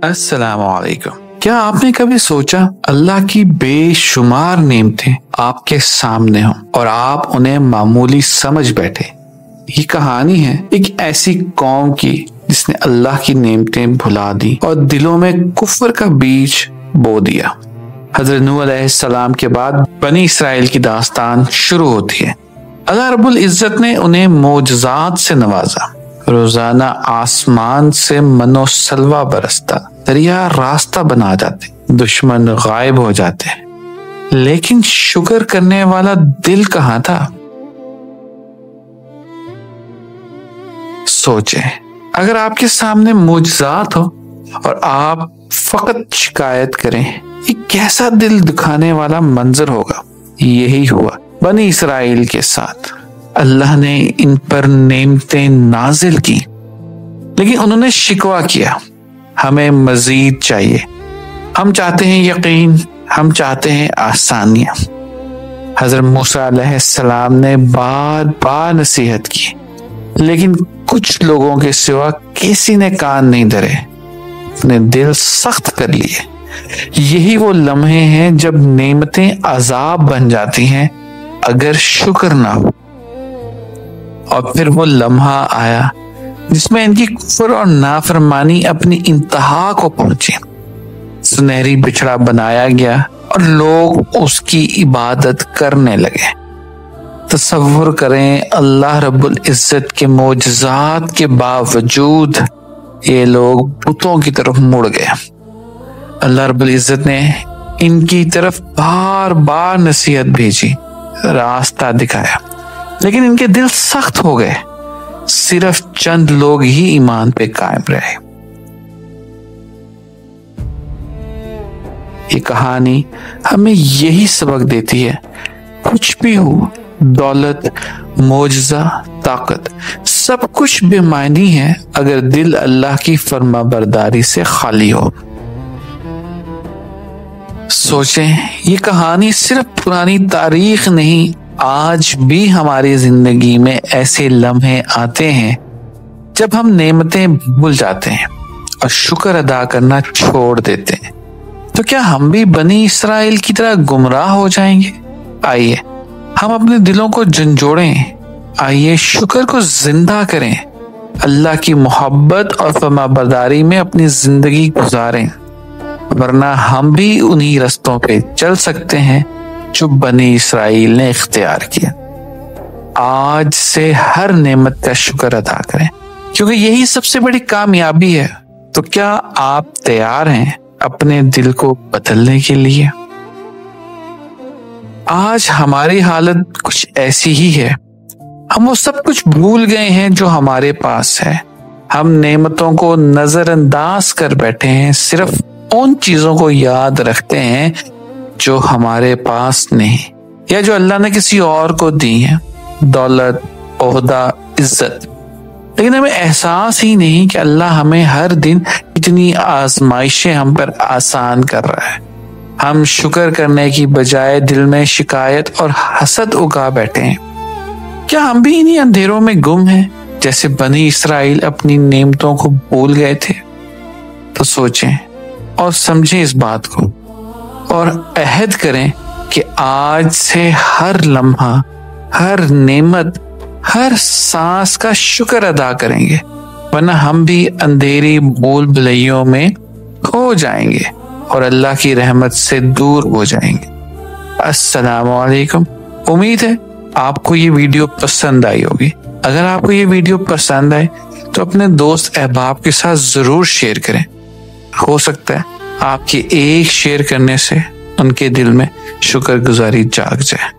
السلام علیکم۔ کیا آپ نے کبھی سوچا اللہ کی بے شمار نعمتیں آپ کے سامنے ہوں اور آپ انہیں معمولی سمجھ بیٹھے؟ یہ کہانی ہے ایک ایسی قوم کی جس نے اللہ کی نعمتیں بھلا دی اور دلوں میں کفر کا بیج بو دیا۔ حضرت نوح علیہ السلام کے بعد بنی اسرائیل کی داستان شروع ہوتی ہے۔ اللہ رب العزت نے انہیں معجزات سے نوازا، روزانہ آسمان سے من و سلوہ برستا، دریا راستہ بنا جاتے، دشمن غائب ہو جاتے، لیکن شکر کرنے والا دل کہاں تھا؟ سوچیں، اگر آپ کے سامنے معجزات ہو اور آپ فقط شکایت کریں، یہ کیسا دل دکھانے والا منظر ہوگا؟ یہی ہوا بنی اسرائیل کے ساتھ۔ اللہ نے ان پر نعمتیں نازل کی، لیکن انہوں نے شکوہ کیا، ہمیں مزید چاہیے، ہم چاہتے ہیں یقین، ہم چاہتے ہیں آسانیاں۔ حضرت موسیٰ علیہ السلام نے بار بار نصیحت کی، لیکن کچھ لوگوں کے سوا کسی نے کان نہیں دھرے، اپنے دل سخت کر لیے۔ یہی وہ لمحے ہیں جب نعمتیں عذاب بن جاتی ہیں اگر شکر نہ ہو۔ اور پھر وہ لمحہ آیا جس میں ان کی کفر اور نافرمانی اپنی انتہا کو پہنچی۔ سنہری بچڑا بنایا گیا اور لوگ اس کی عبادت کرنے لگے۔ تصور کریں، اللہ رب العزت کے معجزات کے باوجود یہ لوگ بتوں کی طرف مڑ گئے۔ اللہ رب العزت نے ان کی طرف بار بار نصیحت بھیجی، راستہ دکھایا، لیکن ان کے دل سخت ہو گئے۔ صرف چند لوگ ہی ایمان پہ قائم رہے۔ یہ کہانی ہمیں یہی سبق دیتی ہے، کچھ بھی ہو، دولت، معجزہ، طاقت، سب کچھ بے معنی ہے اگر دل اللہ کی فرما برداری سے خالی ہو۔ سوچیں، یہ کہانی صرف پرانی تاریخ نہیں، آج بھی ہماری زندگی میں ایسے لمحے آتے ہیں جب ہم نعمتیں بھول جاتے ہیں اور شکر ادا کرنا چھوڑ دیتے ہیں۔ تو کیا ہم بھی بنی اسرائیل کی طرح گمراہ ہو جائیں گے؟ آئیے ہم اپنے دلوں کو جھنجھوڑیں، آئیے شکر کو زندہ کریں، اللہ کی محبت اور فرما برداری میں اپنی زندگی گزاریں، ورنہ ہم بھی انہی رستوں پہ چل سکتے ہیں جو بنی اسرائیل نے اختیار کیا۔ آج سے ہر نعمت کا شکر ادا کریں، کیونکہ یہی سب سے بڑی کامیابی ہے۔ تو کیا آپ تیار ہیں اپنے دل کو بدلنے کے لیے؟ آج ہماری حالت کچھ ایسی ہی ہے، ہم وہ سب کچھ بھول گئے ہیں جو ہمارے پاس ہے۔ ہم نعمتوں کو نظر انداز کر بیٹھے ہیں، صرف ان چیزوں کو یاد رکھتے ہیں جو ہمارے پاس نہیں، یا جو اللہ نے کسی اور کو دی ہیں، دولت، عہدہ، عزت۔ لیکن ہمیں احساس ہی نہیں کہ اللہ ہمیں ہر دن اتنی آزمائشیں ہم پر آسان کر رہا ہے۔ ہم شکر کرنے کی بجائے دل میں شکایت اور حسد اگا بیٹھے ہیں۔ کیا ہم بھی انہی اندھیروں میں گم ہیں جیسے بنی اسرائیل اپنی نعمتوں کو بھول گئے تھے؟ تو سوچیں اور سمجھیں اس بات کو، اور عہد کریں کہ آج سے ہر لمحہ، ہر نعمت، ہر سانس کا شکر ادا کریں گے، ورنہ ہم بھی اندھیری بھول بھلیوں میں کھو جائیں گے اور اللہ کی رحمت سے دور ہو جائیں گے۔ السلام علیکم۔ امید ہے آپ کو یہ ویڈیو پسند آئی ہوگی۔ اگر آپ کو یہ ویڈیو پسند آئے تو اپنے دوست احباب کے ساتھ ضرور شیئر کریں، ہو سکتا ہے آپ کے ایک شیئر کرنے سے ان کے دل میں شکر گزاری جاگ جائے۔